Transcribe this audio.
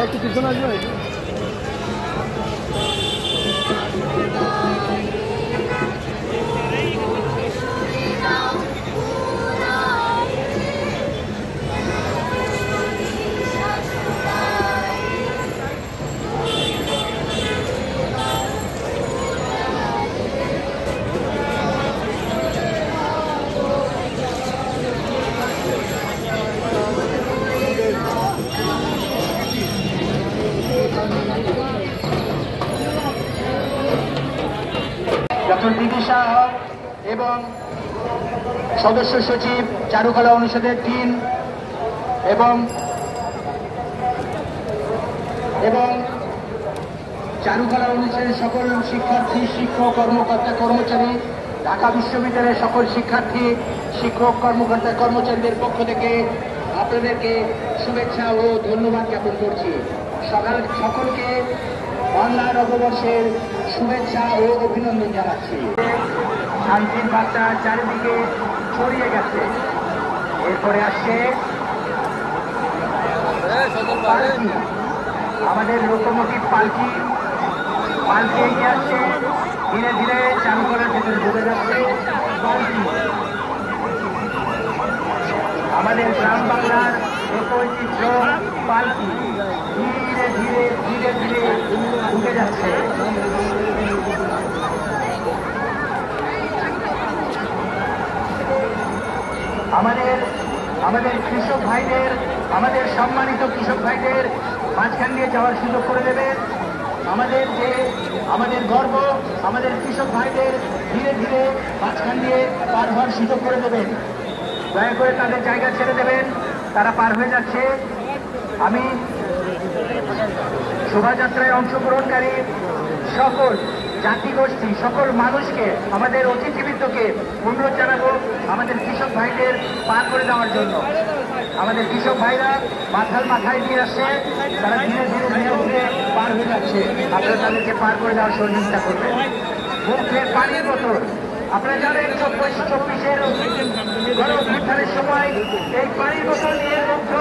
একটু পিছনে আসবে। ডক্টর দিদিশা হক এবং সদস্য সচিব চারুকলা অনুষদের ডিন এবং চারুকলা অনুষদের সকল শিক্ষার্থী, শিক্ষক, কর্মকর্তা, কর্মচারী, ঢাকা বিশ্ববিদ্যালয়ের সকল শিক্ষার্থী, শিক্ষক, কর্মকর্তা, কর্মচারীদের পক্ষ থেকে আপনাদেরকে শুভেচ্ছা ও ধন্যবাদ জ্ঞাপন করছি। সকলকে বাংলা নববর্ষের শুভেচ্ছা ও অভিনন্দন জানাচ্ছি। শান্তির বার্তা চারিদিকে ছড়িয়ে গেছে। এরপরে আসছে পালকি, আমাদের লোকোমোটিভ পালকি এগিয়ে আসছে, ধীরে ধীরে চালু করার ভিতরে ঢুকে যাচ্ছে পালকি। আমাদের গ্রাম বাংলার লোকঐতিহ্য পালকি ধীরে ধীরে ধীরে ধীরে ঢুকে যাচ্ছে। আমাদের কৃষক ভাইদের, আমাদের সম্মানিত কৃষক ভাইদের মাঝখান দিয়ে যাওয়ার সুযোগ করে দেবেন। আমাদের গর্ব, আমাদের কৃষক ভাইদের ধীরে ধীরে মাঝখান দিয়ে পার হওয়ার সুযোগ করে দেবেন। দয়া করে তাদের জায়গা ছেড়ে দেবেন, তারা পার হয়ে যাচ্ছে। আমি শোভাযাত্রায় অংশগ্রহণকারী সকল জাতিগোষ্ঠী, সকল মানুষকে, আমাদের অতিথিবৃন্দকে অনুরোধ জানাবো আমাদের কৃষক ভাইদের পার করে দেওয়ার জন্য। আমাদের কৃষক ভাইরা মাথায় দিয়ে আসছে, তারা ধীরে ধীরে ধীরে ধীরে পার হয়ে যাচ্ছে। আপনারা তাদেরকে পার করে দেওয়ার সহযোগিতা করবেন। মুখে পানির বোতল, আপনারা জানেন 24-24-এর সময় এই পানির বোতল নিয়ে মুগ্ধ